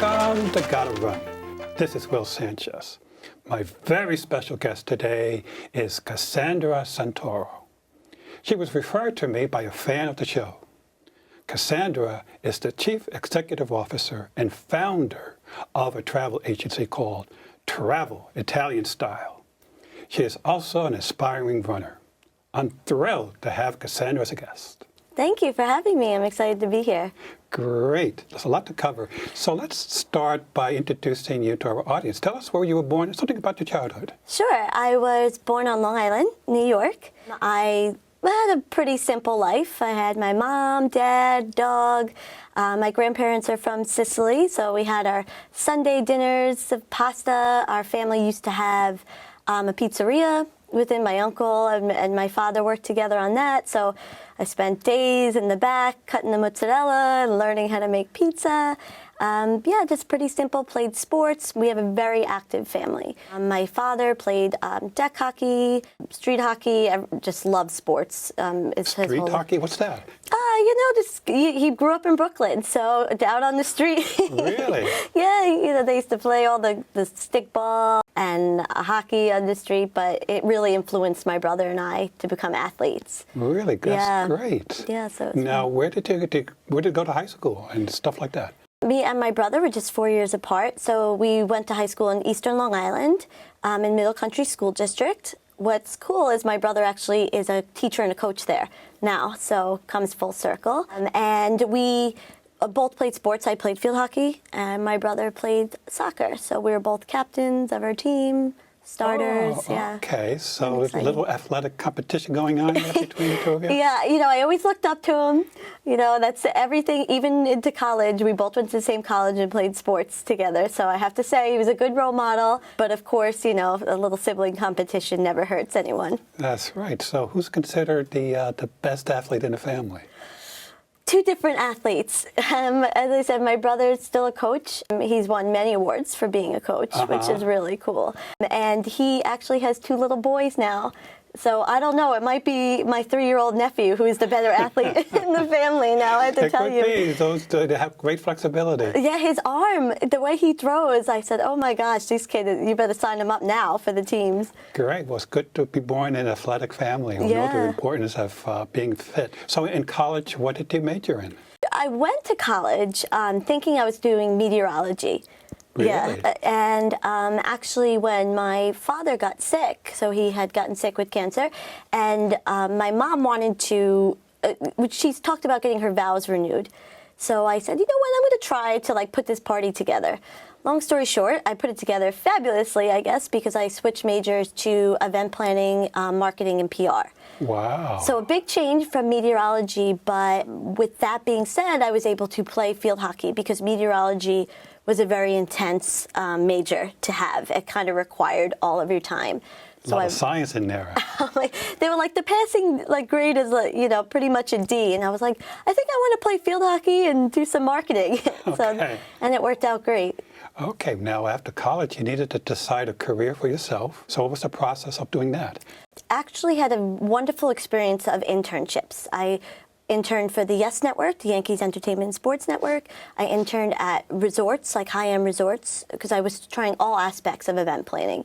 Welcome to Gotta Run. This is Will Sanchez. My very special guest today is Cassandra Santoro. She was referred to me by a fan of the show. Cassandra is the Chief Executive Officer and founder of a travel agency called Travel Italian Style. She is also an aspiring runner. I'm thrilled to have Cassandra as a guest. Thank you for having me. I'm excited to be here. Great. There's a lot to cover. So let's start by introducing you to our audience. Tell us where you were born and something about your childhood. Sure. I was born on Long Island, New York. I had a pretty simple life. I had my mom, dad, dog. My grandparents are from Sicily, so we had our Sunday dinners of pasta. Our family used to have a pizzeria within my uncle and my father worked together on that. So I spent days in the back cutting the mozzarella and learning how to make pizza. Just pretty simple, played sports. We have a very active family. My father played deck hockey, street hockey, just loves sports. Street hockey? What's that? He grew up in Brooklyn, so out on the street. Really? Yeah, they used to play all the stick ball and hockey on the street, but it really influenced my brother and I to become athletes. Really? That's great. Yeah, so now, where did you go to high school and stuff like that? Me and my brother were just 4 years apart, so we went to high school in Eastern Long Island, in Middle Country School District. What's cool is my brother actually is a teacher and a coach there now, so comes full circle. And we both played sports. I played field hockey, and my brother played soccer. So we were both captains of our team, starters. Okay, so there's a little athletic competition going on there between the two of you? Yeah, I always looked up to him. That's everything. Even into college, we both went to the same college and played sports together. So I have to say he was a good role model. But of course, a little sibling competition never hurts anyone. That's right. So who's considered the best athlete in the family? Two different athletes. As I said, my brother is still a coach. He's won many awards for being a coach, which is really cool. And he actually has two little boys now. So I don't know, it might be my 3-year-old nephew who's the better athlete in the family now, I have to tell you. It could be. They have great flexibility. Yeah, his arm, the way he throws, I said, oh my gosh, these kids, you better sign them up now for the teams. Great. Well, it's good to be born in an athletic family who know the importance of being fit. So in college, what did you major in? I went to college thinking I was doing meteorology. Really? Yeah, and actually when my father got sick, so he had gotten sick with cancer, and my mom wanted to, she's talked about getting her vows renewed. So I said, you know what, I'm going to try to put this party together. Long story short, I put it together fabulously, I guess, because I switched majors to event planning, marketing, and PR. Wow. So a big change from meteorology, but with that being said, I was able to play field hockey because meteorology was a very intense major to have. It kind of required all of your time. So a lot of science in there. They were the passing grade is pretty much a D, and I was like, I think I want to play field hockey and do some marketing. Okay. And it worked out great. Okay, now after college, you needed to decide a career for yourself. So what was the process of doing that? Actually had a wonderful experience of internships. I interned for the Yes Network, the Yankees Entertainment and Sports Network. I interned at resorts, like high-end resorts, because I was trying all aspects of event planning.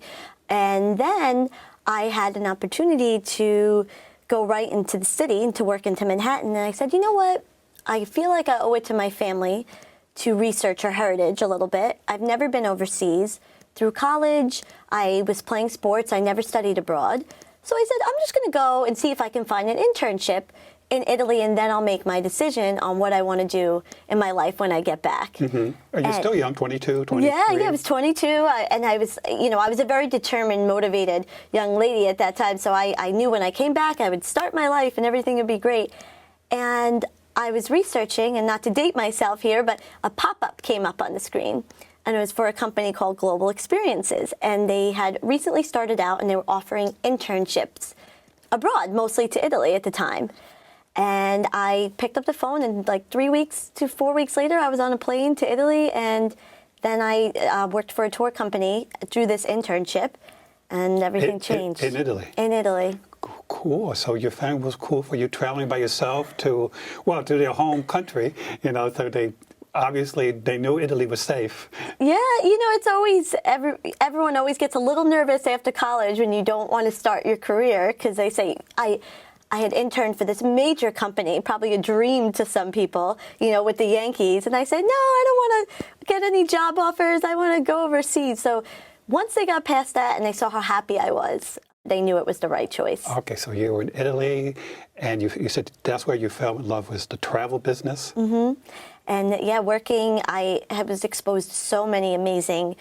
And then I had an opportunity to go right into the city and to work into Manhattan. And I said, you know what? I feel like I owe it to my family to research our heritage a little bit. I've never been overseas. Through college, I was playing sports. I never studied abroad. So I said, I'm just going to go and see if I can find an internship in Italy, and then I'll make my decision on what I want to do in my life when I get back. Mm-hmm. Are you still young, 22, 23? Yeah, I was 22, and I was, I was a very determined, motivated young lady at that time, so I knew when I came back I would start my life and everything would be great. And I was researching, and not to date myself here, but a pop-up came up on the screen, and it was for a company called Global Experiences, and they had recently started out, and they were offering internships abroad, mostly to Italy at the time. And I picked up the phone, and 3 weeks to 4 weeks later, I was on a plane to Italy, and then I worked for a tour company through this internship, and everything changed. In Italy? In Italy. Cool. So your family was cool for you traveling by yourself to their home country, so they obviously they knew Italy was safe. Yeah, it's always, everyone always gets a little nervous after college when you don't want to start your career, because they say, I had interned for this major company, probably a dream to some people, with the Yankees. And I said, no, I don't want to get any job offers. I want to go overseas. So once they got past that and they saw how happy I was, they knew it was the right choice. Okay, so you were in Italy, and you said that's where you fell in love, was the travel business? Mm-hmm. And yeah, working, I was exposed to so many amazing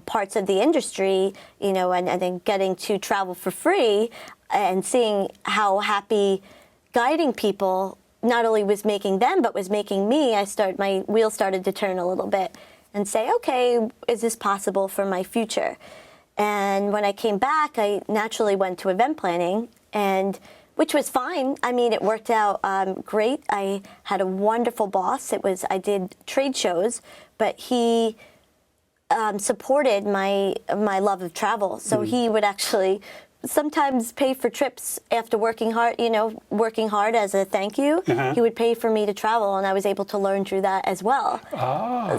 parts of the industry, and then getting to travel for free and seeing how happy guiding people not only was making them, but was making me. My wheels started to turn a little bit and say, okay, is this possible for my future? And when I came back, I naturally went to event planning, which was fine. I mean, it worked out great. I had a wonderful boss. I did trade shows, but he supported my love of travel. So he would actually sometimes pay for trips after working hard as a thank you. He would pay for me to travel, and I was able to learn through that as well.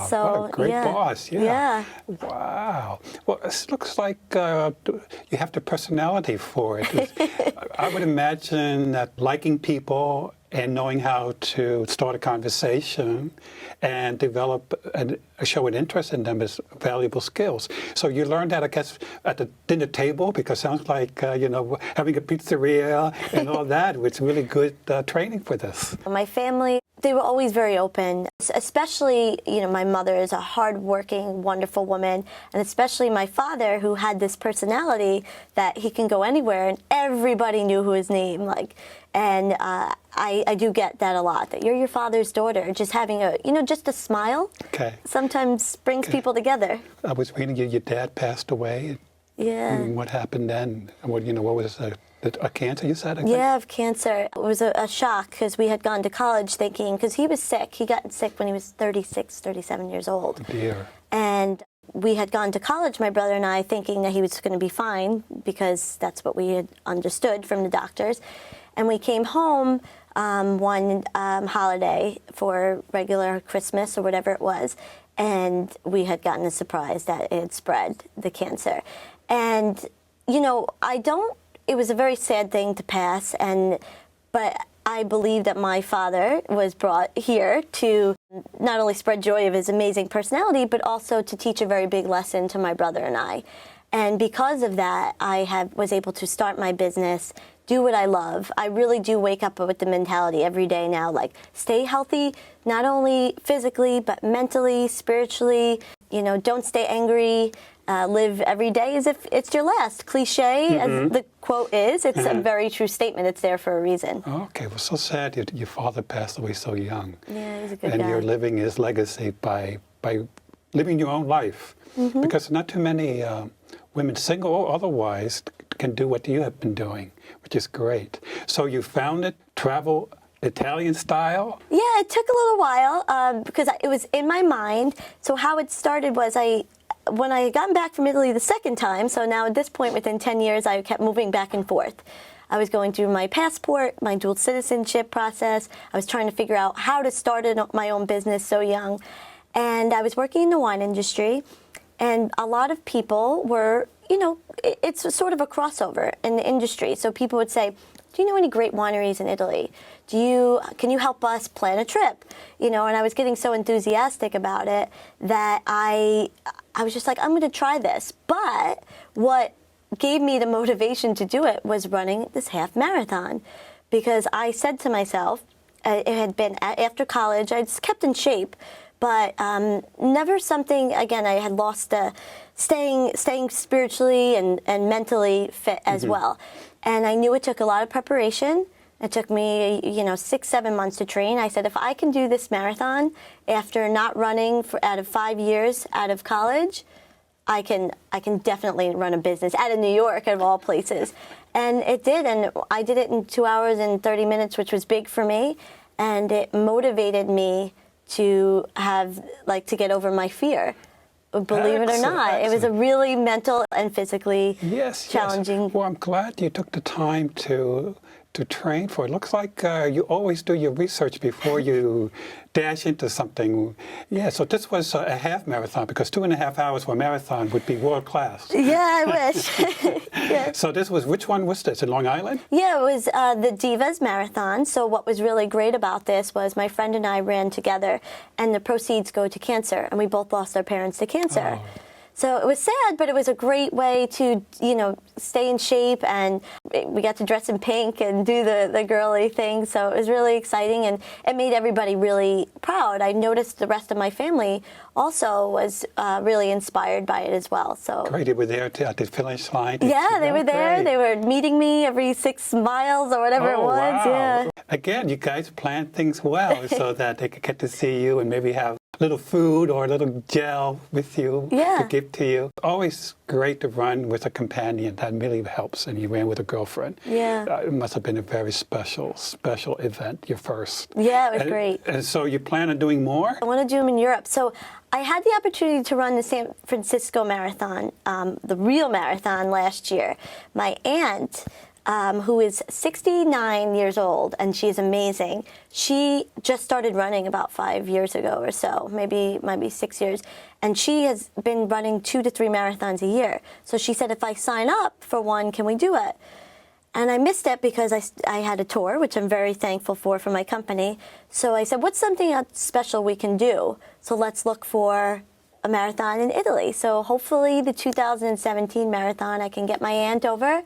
So, what a great boss. Yeah. Wow. Well, it looks like you have the personality for it. I would imagine that liking people and knowing how to start a conversation and develop and show an interest in them is valuable skills. So you learned that, I guess, at the dinner table, because it sounds like, having a pizzeria and all that, it's really good training for this. My family, they were always very open, especially, my mother is a hardworking, wonderful woman, and especially my father, who had this personality that he can go anywhere and everybody knew who his name, and I do get that a lot, that you're your father's daughter. Just having just a smile sometimes brings people together. I was reading your dad passed away. Yeah. And what happened then? What was a cancer, you said? I think? Yeah, of cancer. It was a shock, because we had gone to college thinking, because he was sick. He got sick when he was 36, 37 years old. Oh, dear. And we had gone to college, my brother and I, thinking that he was going to be fine, because that's what we had understood from the doctors. And we came home one holiday for regular Christmas or whatever it was, and we had gotten a surprise that it had spread, the cancer. And, it was a very sad thing to pass, but I believe that my father was brought here to not only spread joy of his amazing personality, but also to teach a very big lesson to my brother and I. And because of that, I was able to start my business, do what I love. I really do wake up with the mentality every day now, stay healthy, not only physically, but mentally, spiritually. Don't stay angry. Live every day as if it's your last. Cliche, as the quote is. It's a very true statement. It's there for a reason. Okay, well, so sad your father passed away so young. Yeah, he's a good guy. And you're living his legacy by living your own life. Because not too many women, single or otherwise, can do what you have been doing, which is great. So you founded Travel Italian Style? Yeah, it took a little while because it was in my mind. So how it started was when I had gotten back from Italy the second time, so now at this point within 10 years, I kept moving back and forth. I was going through my passport, my dual citizenship process. I was trying to figure out how to start my own business so young. And I was working in the wine industry, and a lot of people were, it's sort of a crossover in the industry. So people would say, do you know any great wineries in Italy? Can you help us plan a trip? And I was getting so enthusiastic about it that I was just like, I'm going to try this. But what gave me the motivation to do it was running this half marathon, because I said to myself, it had been after college, I just kept in shape, but never something, again, I had lost staying spiritually and mentally fit as well. And I knew it took a lot of preparation. It took me, 6-7 months to train. I said, if I can do this marathon after not running out of 5 years out of college, I can definitely run a business out of New York, of all places. And it did, and I did it in 2 hours and 30 minutes, which was big for me. And it motivated me to to get over my fear. Believe it or not, it was a really mental and physically challenging. Yes. Well, I'm glad you took the time to to train for? It looks like you always do your research before you dash into something. Yeah, so this was a half marathon, because 2.5 hours for a marathon would be world class. Yeah, I wish. Yeah. So this was, which one was this, in Long Island? Yeah, it was the Divas Marathon. So what was really great about this was my friend and I ran together, and the proceeds go to cancer, and we both lost our parents to cancer. Oh. So it was sad, but it was a great way to, stay in shape, and we got to dress in pink and do the girly thing. So it was really exciting, and it made everybody really proud. I noticed the rest of my family also was really inspired by it as well. So Great, you were there at the finish line? yeah, they were there. Great. They were meeting me every 6 miles or whatever it was. Wow. Yeah. Again, you guys planned things well so that they could get to see you and maybe have a little food or a little gel with you to give to you. Always great to run with a companion. That really helps. And you ran with a girlfriend. Yeah. It must have been a very special event, your first. Yeah, it was great. And so you plan on doing more? I want to do them in Europe. So I had the opportunity to run the San Francisco Marathon, the real marathon, last year. My aunt, who is 69 years old, and she's amazing. She just started running about 5 years ago or so, maybe 6 years. And she has been running 2 to 3 marathons a year. So she said, if I sign up for one, can we do it? And I missed it because I had a tour, which I'm very thankful for my company. So I said, what's something special we can do? So let's look for a marathon in Italy. So hopefully the 2017 marathon, I can get my aunt over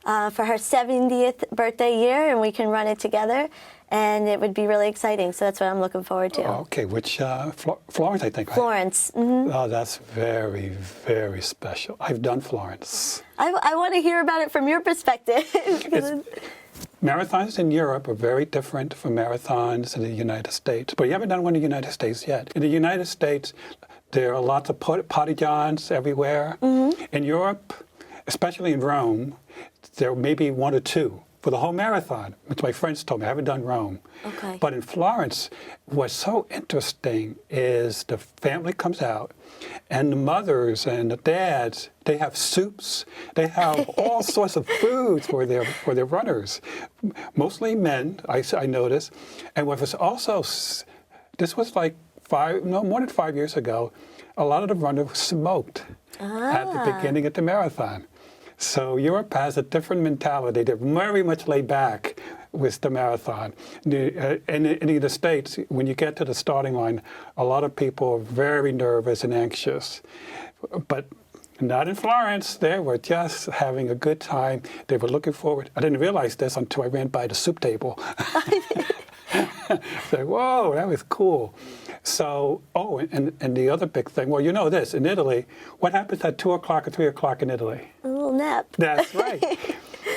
for her 70th birthday year, and we can run it together. And it would be really exciting. So that's what I'm looking forward to. Okay, which, Florence, I think, right? Florence. Mm-hmm. Oh, that's very, very special. I've done Florence. I want to hear about it from your perspective. Marathons in Europe are very different from marathons in the United States. But you haven't done one in the United States yet. In the United States, there are lots of potty johns everywhere. Mm-hmm. In Europe, especially in Rome, there may be 1 or 2 for the whole marathon, which my friends told me. I haven't done Rome. Okay. But in Florence, what's so interesting is the family comes out, and the mothers and the dads, they have soups. They have all sorts of foods for their runners. Mostly men, I noticed. And what was also, this was like more than 5 years ago, a lot of the runners smoked at the beginning of the marathon. So Europe has a different mentality. They're very much laid back with the marathon. In the States, when you get to the starting line, a lot of people are very nervous and anxious. But not in Florence. They were just having a good time. They were looking forward. I didn't realize this until I ran by the soup table. So, whoa, that was cool. So, and the other big thing, well, you know this, in Italy, what happens at 2 o'clock or 3 o'clock in Italy? A little nap. That's right.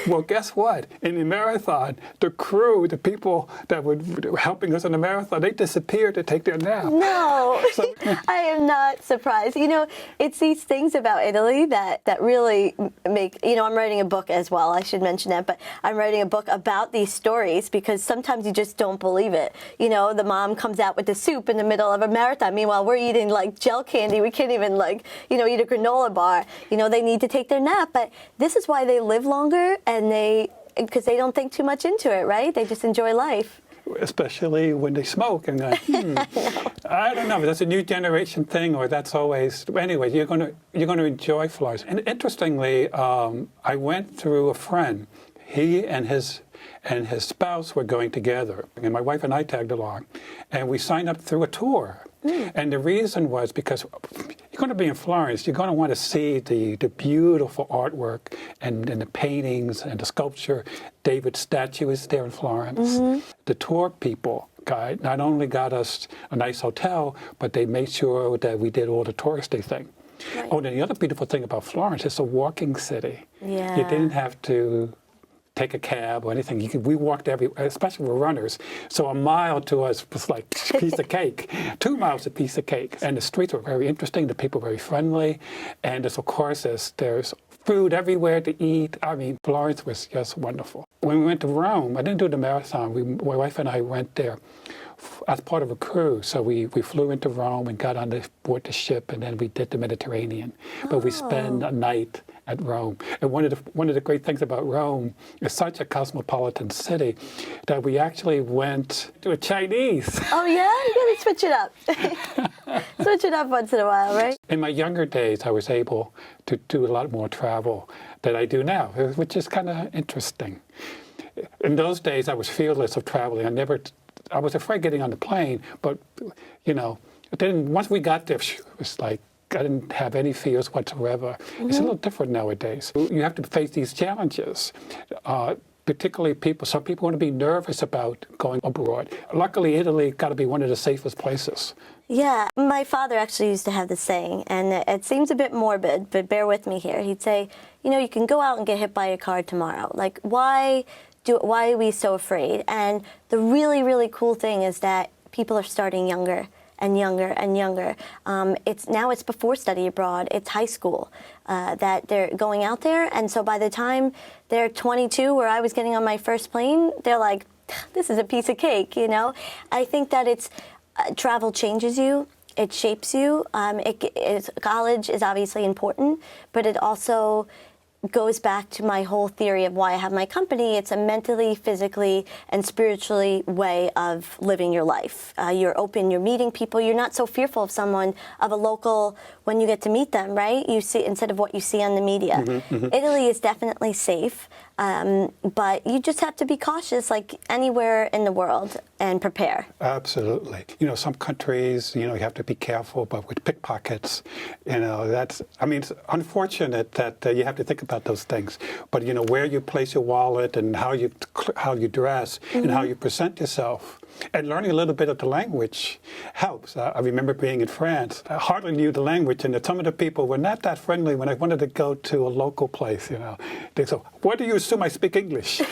Well, guess what? In the marathon, the crew, the people that were helping us in the marathon, they disappeared to take their nap. No, so, I am not surprised. It's these things about Italy that really make, I'm writing a book as well, I should mention that, but I'm writing a book about these stories because sometimes you just don't believe it. The mom comes out with the soup in the middle of a marathon. Meanwhile, we're eating like gel candy. We can't even eat a granola bar. They need to take their nap, but this is why they live longer. And because they don't think too much into it, right? They just enjoy life. Especially when they smoke. And I don't know if that's a new generation thing or that's always. Anyway, you're going to enjoy Florence. And interestingly, I went through a friend. He and his spouse were going together, and my wife and I tagged along, and we signed up through a tour. And the reason was because you're going to be in Florence, you're going to want to see the beautiful artwork and the paintings and the sculpture. David's statue is there in Florence. Mm-hmm. The tour people guide not only got us a nice hotel, but they made sure that we did all the touristy thing. Right. Oh, and the other beautiful thing about Florence, it's a walking city. Yeah. You didn't have to take a cab or anything. We walked everywhere, especially for runners. So a mile to us was like a piece of cake. 2 miles a piece of cake. And the streets were very interesting. The people were very friendly. And of course, there's food everywhere to eat. I mean, Florence was just wonderful. When we went to Rome, I didn't do the marathon. My wife and I went there as part of a cruise. So we flew into Rome and got on board the ship, and then we did the Mediterranean. But we spent a night at Rome. And one of the great things about Rome is such a cosmopolitan city that we actually went to a Chinese. Oh yeah? You gotta switch it up. Switch it up once in a while, right? In my younger days, I was able to do a lot more travel than I do now, which is kind of interesting. In those days, I was fearless of traveling. I was afraid getting on the plane, but, you know, then once we got there, it was like, I didn't have any fears whatsoever. It's a little different nowadays. You have to face these challenges. Particularly some people want to be nervous about going abroad. Luckily, Italy got to be one of the safest places. Yeah, my father actually used to have this saying, and it seems a bit morbid, but bear with me here. He'd say, you know, you can go out and get hit by a car tomorrow. Like, why are we so afraid? And the really, really cool thing is that people are starting younger and younger and younger. It's before study abroad. It's high school that they're going out there, and so by the time they're 22, where I was getting on my first plane, they're like, "This is a piece of cake," you know. I think that travel changes you. It shapes you. College is obviously important, but it also goes back to my whole theory of why I have my company. It's a mentally, physically, and spiritually way of living your life. You're open, you're meeting people, you're not so fearful of a local when you get to meet them, right? You see, instead of what you see on the media. Italy is definitely safe, but you just have to be cautious like anywhere in the world and prepare. Absolutely. You know, some countries, you know, you have to be careful, but with pickpockets, you know, it's unfortunate that you have to think about those things. But, you know, where you place your wallet and how you dress and how you present yourself. And learning a little bit of the language helps. I remember being in France. I hardly knew the language, and some of the people were not that friendly when I wanted to go to a local place, you know. They said, "Why do you assume I speak English?"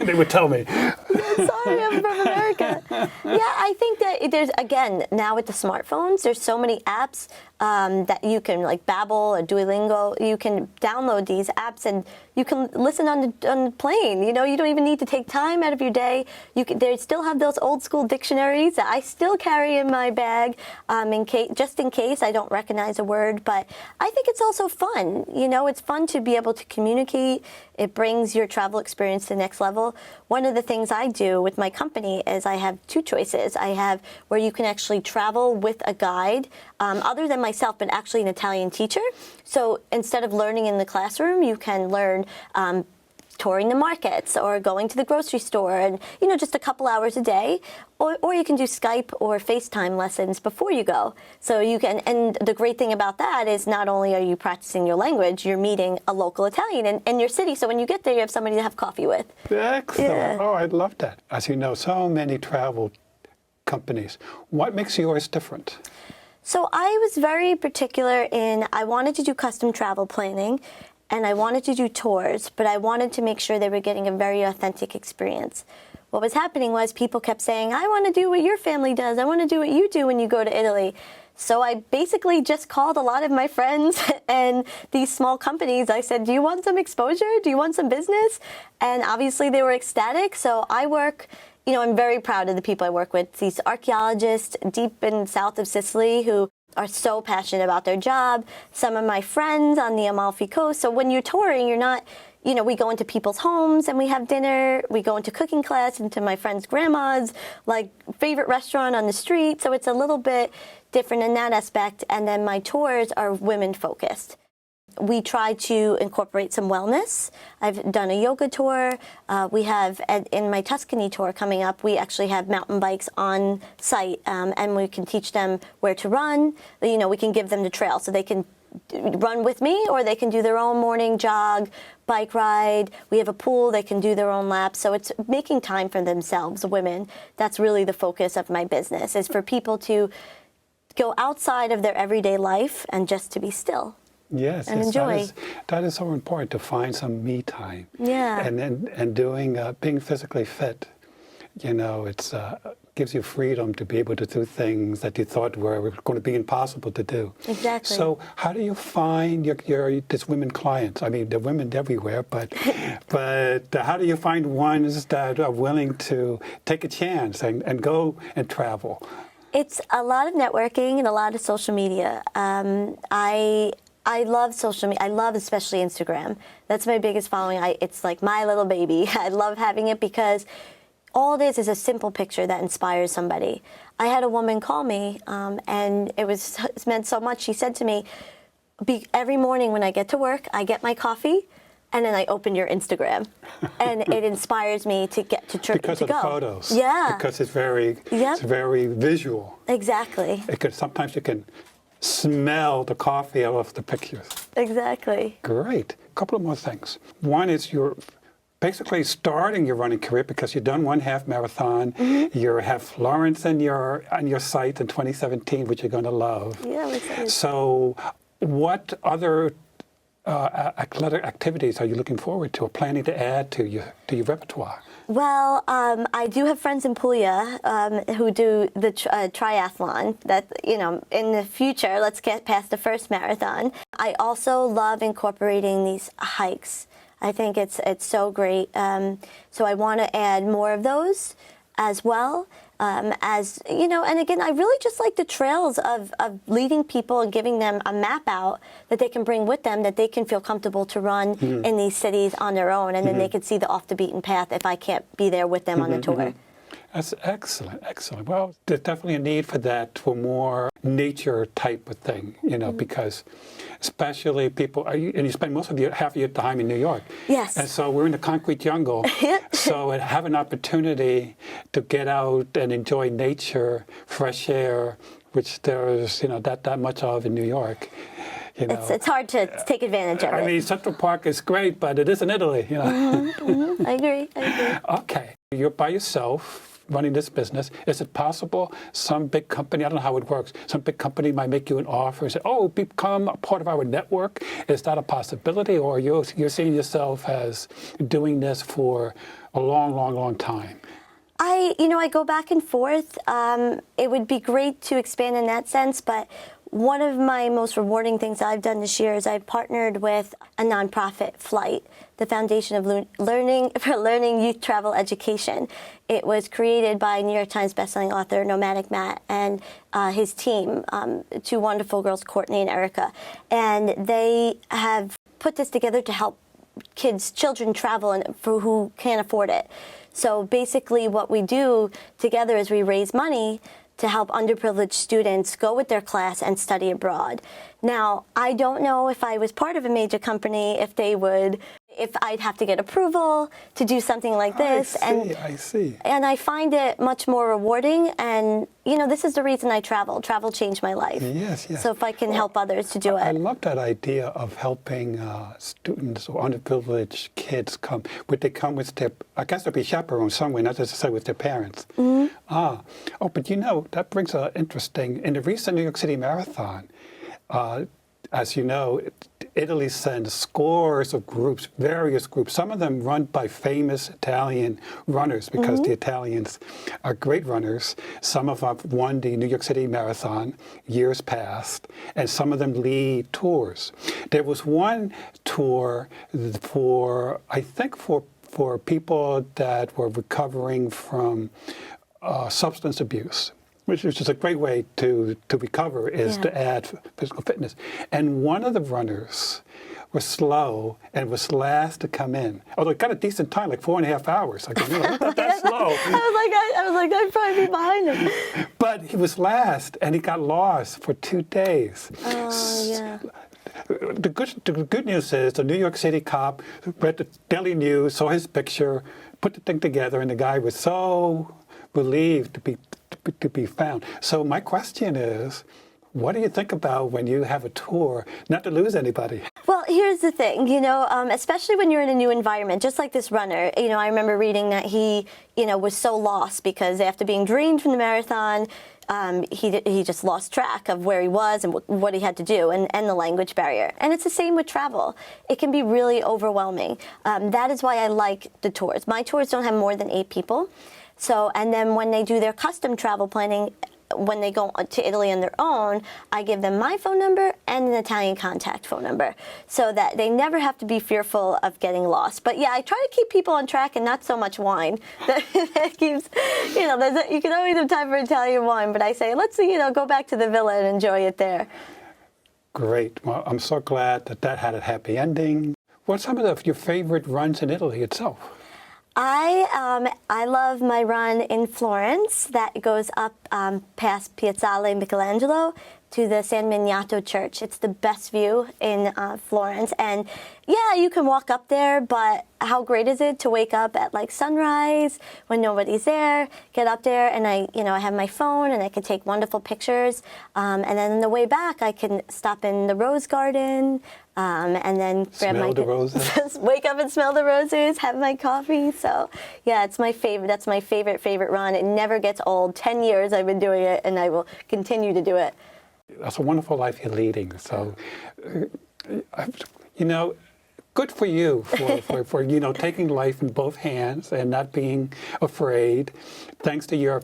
They would tell me. Sorry, I'm from America. Yeah, I think that there's, again, now with the smartphones, there's so many apps that you can, like Babbel or Duolingo, you can download these apps and you can listen on the plane. You know, you don't even need to take time out of your day. They still have those old school dictionaries that I still carry in my bag, just in case I don't recognize a word. But I think it's also fun. You know, it's fun to be able to communicate. It brings your travel experience to the next level. One of the things I do with my company is I have two choices. I have where you can actually travel with a guide, other than myself, but actually an Italian teacher. So instead of learning in the classroom, you can learn touring the markets or going to the grocery store and, you know, just a couple hours a day. Or you can do Skype or FaceTime lessons before you go. So you can, and the great thing about that is not only are you practicing your language, you're meeting a local Italian in your city. So when you get there, you have somebody to have coffee with. Excellent. Yeah. Oh, I love that. As you know, so many travel companies. What makes yours different? So I was very particular I wanted to do custom travel planning and I wanted to do tours, but I wanted to make sure they were getting a very authentic experience. What was happening was people kept saying, "I want to do what your family does. I want to do what you do when you go to Italy." So I basically just called a lot of my friends and these small companies. I said, "Do you want some exposure? Do you want some business?" And obviously they were ecstatic. So I work, you know, I'm very proud of the people I work with. These archaeologists deep in south of Sicily who are so passionate about their job. Some of my friends on the Amalfi Coast. So when you're touring, you're not, you know, we go into people's homes and we have dinner. We go into cooking class, into my friend's grandma's, like, favorite restaurant on the street. So it's a little bit different in that aspect. And then my tours are women-focused. We try to incorporate some wellness. I've done a yoga tour. We have, in my Tuscany tour coming up, we actually have mountain bikes on site, and we can teach them where to run. You know, we can give them the trail so they can run with me, or they can do their own morning jog, bike ride. We have a pool. They can do their own laps. So it's making time for themselves, women. That's really the focus of my business, is for people to go outside of their everyday life and just to be still. Yes, and enjoy. That is so important, to find some me time. Yeah. And doing being physically fit You know, it's gives you freedom to be able to do things that you thought were going to be impossible to do. Exactly. So how do you find these women clients? I mean, there are women everywhere, but how do you find ones that are willing to take a chance and go and travel? It's a lot of networking and a lot of social media. I love social media. I love especially Instagram. That's my biggest following. It's like my little baby. I love having it because all it is a simple picture that inspires somebody. I had a woman call me, and it's meant so much. She said to me, every morning when I get to work, I get my coffee, and then I open your Instagram, and it inspires me to get to church because to of go. the photos. Yeah, because it's very visual. Exactly. Sometimes you can smell the coffee off the pictures. Exactly. Great. A couple of more things. One is you're basically starting your running career because you've done one half marathon. Mm-hmm. You have Florence on your site in 2017, which you're going to love. Yeah, I'm excited. So what other athletic activities are you looking forward to or planning to add to your repertoire? Well, I do have friends in Puglia who do the triathlon. That, you know, in the future, let's get past the first marathon. I also love incorporating these hikes. I think it's so great. So I want to add more of those as well. As you know, and again, I really just like the trails of leading people and giving them a map out that they can bring with them, that they can feel comfortable to run in these cities on their own, and then they can see the off the beaten path if I can't be there with them on the tour. That's excellent, excellent. Well, there's definitely a need for that, for more nature type of thing, you know, because especially people, and you spend most of half of your time in New York. Yes. And so we're in the concrete jungle. So to have an opportunity to get out and enjoy nature, fresh air, which there's, you know, that much of in New York. You know, it's hard to take advantage of it. I mean, Central Park is great, but it isn't Italy, you know. I agree. Okay. You're by yourself running this business. Is it possible some big company, I don't know how it works, some big company might make you an offer and say, oh, become a part of our network? Is that a possibility? Or you're seeing yourself as doing this for a long, long, long time? I go back and forth. It would be great to expand in that sense, but one of my most rewarding things I've done this year is I've partnered with a nonprofit, Flight, the Foundation of Learning Youth Travel Education. It was created by New York Times bestselling author Nomadic Matt and his team, two wonderful girls, Courtney and Erica. And they have put this together to help children travel and for who can't afford it. So basically what we do together is we raise money to help underprivileged students go with their class and study abroad. Now, I don't know if I was part of a major company, if I'd have to get approval to do something like this. I see. And I find it much more rewarding. And, you know, this is the reason I travel. Travel changed my life. Yes. So if I can help others to do it. I love that idea of helping students or underprivileged kids come. Would they come with their, I guess they'll be chaperoned somewhere, not necessarily with their parents. But you know, that brings an interesting, in the recent New York City Marathon, as you know, Italy sends scores of groups, various groups, some of them run by famous Italian runners because the Italians are great runners. Some of them won the New York City Marathon years past, and some of them lead tours. There was one tour for people that were recovering from substance abuse, which is just a great way to recover, is to add physical fitness. And one of the runners was slow and was last to come in. Although it got a decent time, like 4.5 hours. Like, you know, not that slow. I was like, I'd probably be behind him. But he was last, and he got lost for 2 days. Oh, yeah. The good news is the New York City cop read the Daily News, saw his picture, put the thing together, and the guy was so relieved to be found. So my question is, what do you think about when you have a tour, not to lose anybody? Well, here's the thing, you know, especially when you're in a new environment, just like this runner, you know, I remember reading that he, you know, was so lost because after being drained from the marathon, he just lost track of where he was and what he had to do, and the language barrier. And it's the same with travel. It can be really overwhelming. That is why I like the tours. My tours don't have more than 8 people. So, and then when they do their custom travel planning, when they go to Italy on their own, I give them my phone number and an Italian contact phone number so that they never have to be fearful of getting lost. But yeah, I try to keep people on track and not so much wine. That keeps, you can always have time for Italian wine, but I say, let's, go back to the villa and enjoy it there. Great. Well, I'm so glad that had a happy ending. What's some of your favorite runs in Italy itself? I love my run in Florence that goes up past Piazzale Michelangelo to the San Miniato Church. It's the best view in Florence. And yeah, you can walk up there, but how great is it to wake up at like sunrise when nobody's there, get up there, and I have my phone and I can take wonderful pictures. And then on the way back, I can stop in the rose garden and then grab the roses. Wake up and smell the roses, have my coffee. So yeah, it's my favorite. That's my favorite run. It never gets old. 10 years I've been doing it, and I will continue to do it. That's a wonderful life you're leading. So, good for you for taking life in both hands and not being afraid. Thanks to your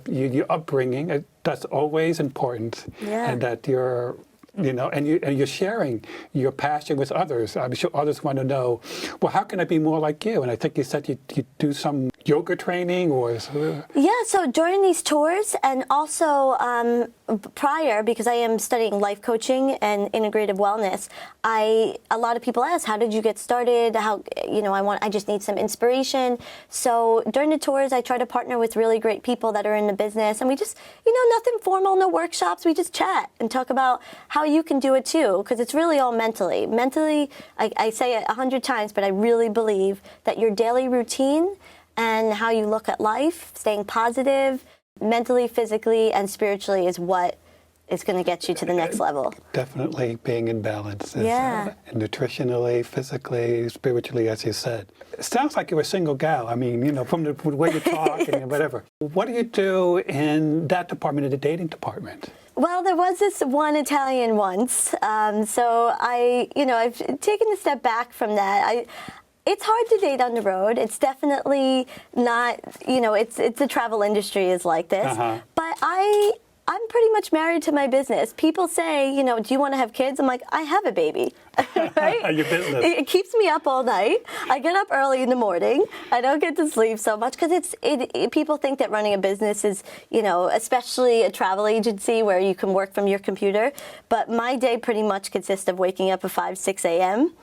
upbringing, that's always important. Yeah. And that you're you're sharing your passion with others. I'm sure others want to know, well, how can I be more like you? And I think you said you do some yoga training or... Yeah, so during these tours and also prior, because I am studying life coaching and integrative wellness, a lot of people ask, how did you get started? I just need some inspiration. So during the tours, I try to partner with really great people that are in the business, and we just, nothing formal, no workshops. We just chat and talk about how you can do it too, because it's really all mentally. Mentally, I say it 100 times, but I really believe that your daily routine and how you look at life, staying positive, mentally, physically, and spiritually is what is going to get you to the next level. Definitely being in balance. Yeah. Nutritionally, physically, spiritually, as you said. It sounds like you're a single gal. I mean, from the way you talk and whatever. What do you do in that department, in the dating department? Well, there was this one Italian once, so I've taken a step back from that. It's hard to date on the road. It's definitely not, it's the travel industry is like this. Uh-huh. But I'm pretty much married to my business. People say, do you want to have kids? I'm like, I have a baby, right? Your business. It keeps me up all night. I get up early in the morning. I don't get to sleep so much because people think that running a business is, especially a travel agency where you can work from your computer. But my day pretty much consists of waking up at 5, 6 a.m.,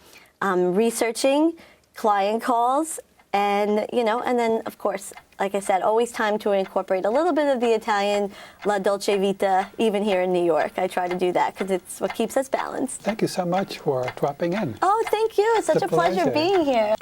researching, client calls, and then, of course, like I said, always time to incorporate a little bit of the Italian La Dolce Vita, even here in New York. I try to do that because it's what keeps us balanced. Thank you so much for dropping in. Oh, thank you. It's such a pleasure being here.